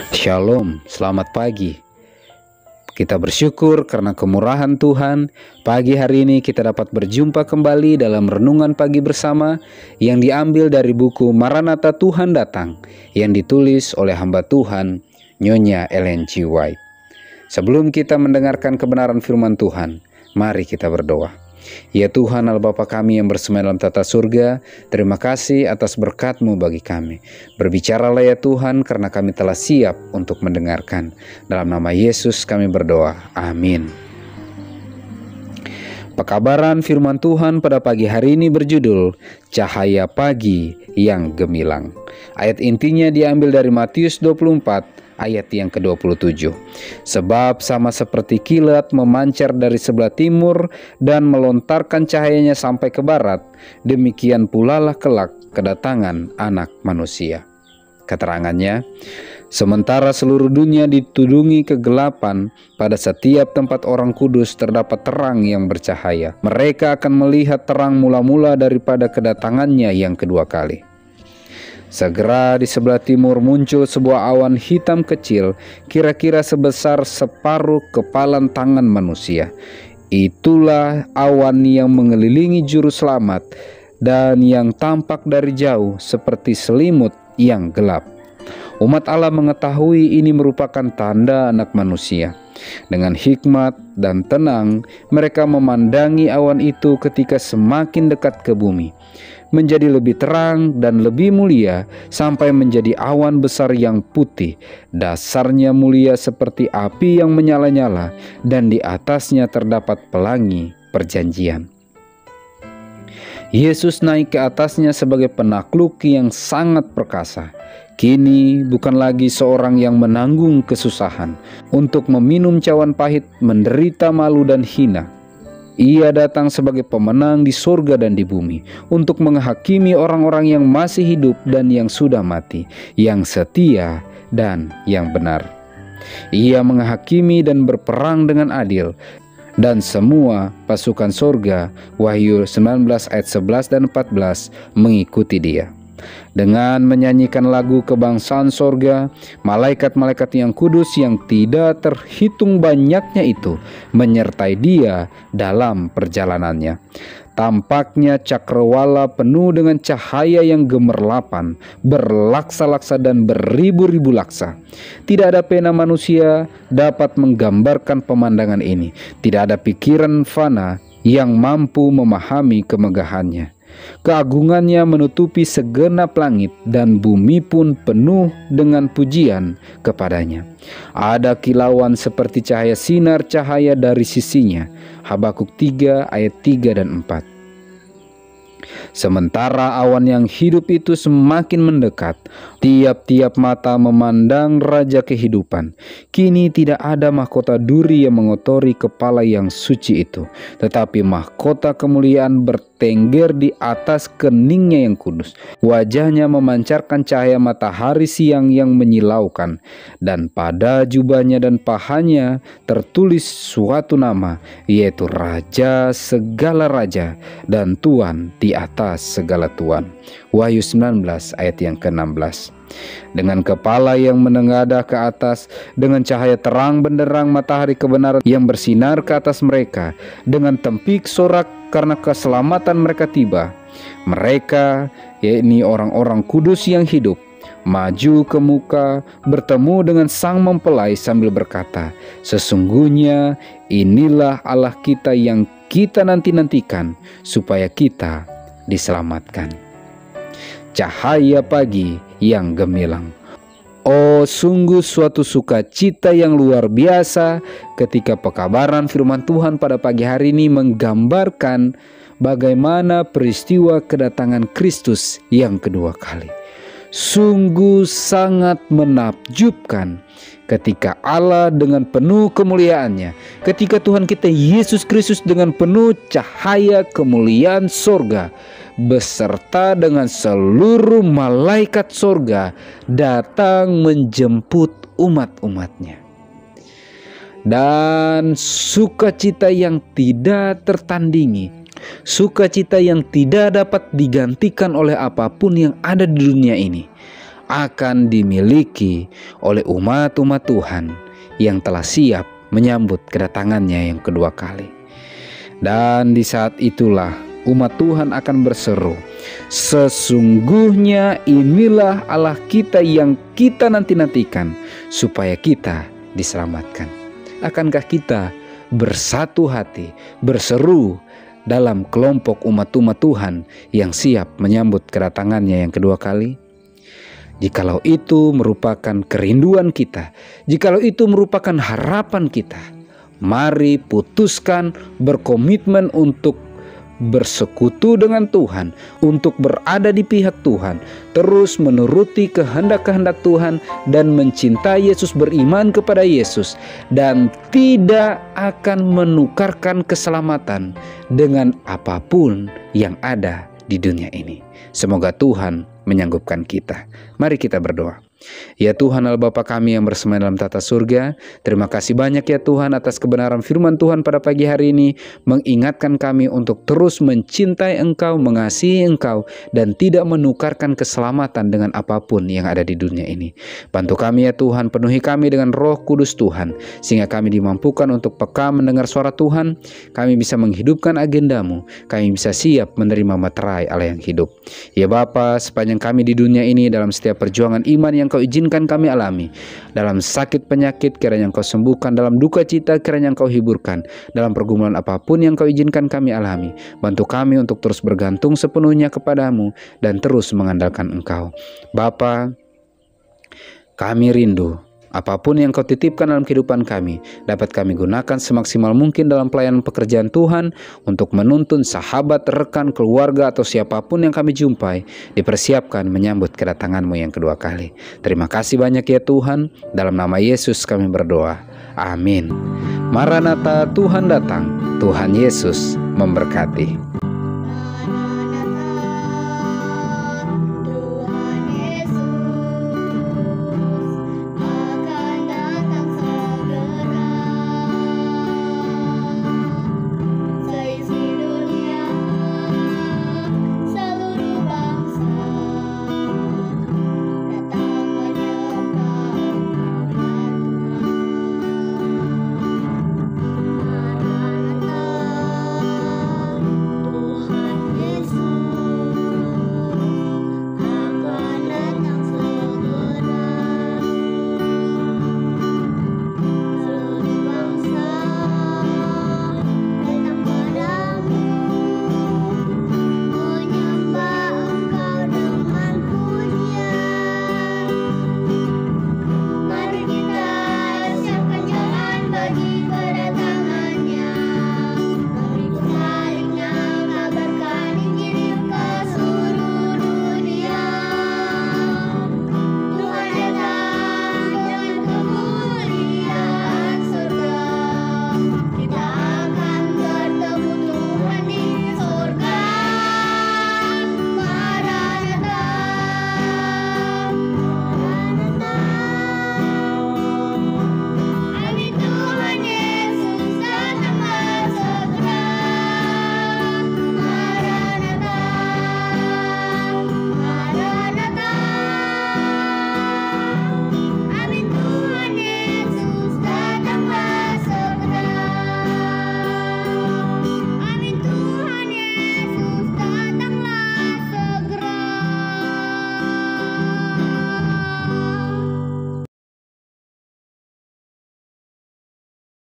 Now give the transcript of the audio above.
Shalom, selamat pagi. Kita bersyukur karena kemurahan Tuhan. Pagi hari ini kita dapat berjumpa kembali dalam renungan pagi bersama yang diambil dari buku Maranatha Tuhan Datang yang ditulis oleh hamba Tuhan Nyonya Ellen G. White. Sebelum kita mendengarkan kebenaran firman Tuhan, mari kita berdoa. Ya Tuhan Allah Bapa kami yang bersema dalam tata surga, terima kasih atas berkat-Mu bagi kami. Berbicaralah ya Tuhan, karena kami telah siap untuk mendengarkan. Dalam nama Yesus kami berdoa, amin. Pekabaran firman Tuhan pada pagi hari ini berjudul Cahaya Pagi yang Gemilang. Ayat intinya diambil dari Matius 24 ayat yang ke-27. Sebab sama seperti kilat memancar dari sebelah timur dan melontarkan cahayanya sampai ke barat, demikian pula lah kelak kedatangan Anak Manusia. Keterangannya, sementara seluruh dunia ditudungi kegelapan, pada setiap tempat orang kudus terdapat terang yang bercahaya. Mereka akan melihat terang mula-mula daripada kedatangannya yang kedua kali. Segera di sebelah timur muncul sebuah awan hitam kecil, kira-kira sebesar separuh kepalan tangan manusia. Itulah awan yang mengelilingi juru selamat dan yang tampak dari jauh seperti selimut yang gelap. Umat Allah mengetahui ini merupakan tanda Anak Manusia. Dengan hikmat dan tenang, mereka memandangi awan itu ketika semakin dekat ke bumi, menjadi lebih terang dan lebih mulia sampai menjadi awan besar yang putih. Dasarnya mulia seperti api yang menyala-nyala, dan di atasnya terdapat pelangi perjanjian. Yesus naik ke atasnya sebagai penakluk yang sangat perkasa. Kini bukan lagi seorang yang menanggung kesusahan untuk meminum cawan pahit, menderita malu dan hina. Ia datang sebagai pemenang di surga dan di bumi untuk menghakimi orang-orang yang masih hidup dan yang sudah mati, yang setia dan yang benar. Ia menghakimi dan berperang dengan adil, dan semua pasukan surga, Wahyu 19 ayat 11 dan 14, mengikuti dia. Dengan menyanyikan lagu kebangsaan sorga, malaikat-malaikat yang kudus yang tidak terhitung banyaknya itu menyertai dia dalam perjalanannya. Tampaknya cakrawala penuh dengan cahaya yang gemerlapan, berlaksa-laksa dan beribu-ribu laksa. Tidak ada pena manusia dapat menggambarkan pemandangan ini. Tidak ada pikiran fana yang mampu memahami kemegahannya. Keagungannya menutupi segenap langit, dan bumi pun penuh dengan pujian kepadanya. Ada kilauan seperti cahaya sinar cahaya dari sisinya. Habakuk 3 ayat 3 dan 4. Sementara awan yang hidup itu semakin mendekat, tiap-tiap mata memandang Raja Kehidupan. Kini tidak ada mahkota duri yang mengotori kepala yang suci itu, tetapi mahkota kemuliaan bertengger di atas keningnya yang kudus. Wajahnya memancarkan cahaya matahari siang yang menyilaukan, dan pada jubahnya dan pahanya tertulis suatu nama, yaitu Raja segala raja dan Tuan di atas segala tuan. Wahyu 19 ayat yang ke-16. Dengan kepala yang menengadah ke atas, dengan cahaya terang benderang matahari kebenaran yang bersinar ke atas mereka, dengan tempik sorak karena keselamatan mereka tiba. Mereka, yakni orang-orang kudus yang hidup, maju ke muka bertemu dengan sang mempelai sambil berkata, "Sesungguhnya inilah Allah kita yang kita nanti-nantikan, supaya kita diselamatkan." Cahaya pagi yang gemilang. Oh, sungguh suatu sukacita yang luar biasa ketika pekabaran firman Tuhan pada pagi hari ini menggambarkan bagaimana peristiwa kedatangan Kristus yang kedua kali. Sungguh sangat menakjubkan ketika Allah dengan penuh kemuliaannya, ketika Tuhan kita Yesus Kristus dengan penuh cahaya kemuliaan sorga, beserta dengan seluruh malaikat sorga, datang menjemput umat-umatnya. Dan sukacita yang tidak tertandingi, sukacita yang tidak dapat digantikan oleh apapun yang ada di dunia ini, akan dimiliki oleh umat-umat Tuhan yang telah siap menyambut kedatangannya yang kedua kali. Dan di saat itulah umat Tuhan akan berseru, "Sesungguhnya inilah Allah kita yang kita nanti-nantikan, supaya kita diselamatkan." Akankah kita bersatu hati, berseru dalam kelompok umat-umat Tuhan yang siap menyambut kedatangannya yang kedua kali? Jikalau itu merupakan kerinduan kita, jikalau itu merupakan harapan kita, mari putuskan berkomitmen untuk bersekutu dengan Tuhan, untuk berada di pihak Tuhan, terus menuruti kehendak-kehendak Tuhan dan mencintai Yesus, beriman kepada Yesus, dan tidak akan menukarkan keselamatan dengan apapun yang ada di dunia ini. Semoga Tuhan menyanggupkan kita. Mari kita berdoa. Ya Tuhan Allah Bapa kami yang bersema dalam tata surga, terima kasih banyak ya Tuhan atas kebenaran firman Tuhan pada pagi hari ini, mengingatkan kami untuk terus mencintai Engkau, mengasihi Engkau, dan tidak menukarkan keselamatan dengan apapun yang ada di dunia ini. Bantu kami ya Tuhan, penuhi kami dengan Roh Kudus Tuhan, sehingga kami dimampukan untuk peka mendengar suara Tuhan, kami bisa menghidupkan agendamu, kami bisa siap menerima materai Allah yang hidup. Ya Bapa, sepanjang kami di dunia ini, dalam setiap perjuangan iman yang Kau izinkan kami alami, dalam sakit penyakit kiranya Engkau sembuhkan, dalam duka cita kiranya Engkau hiburkan, dalam pergumulan apapun yang Kau izinkan kami alami, bantu kami untuk terus bergantung sepenuhnya kepadamu dan terus mengandalkan Engkau. Bapa, kami rindu apapun yang Kau titipkan dalam kehidupan kami, dapat kami gunakan semaksimal mungkin dalam pelayanan pekerjaan Tuhan, untuk menuntun sahabat, rekan, keluarga, atau siapapun yang kami jumpai, dipersiapkan menyambut kedatangan-Mu yang kedua kali. Terima kasih banyak ya Tuhan, dalam nama Yesus kami berdoa. Amin. Maranatha, Tuhan datang. Tuhan Yesus memberkati.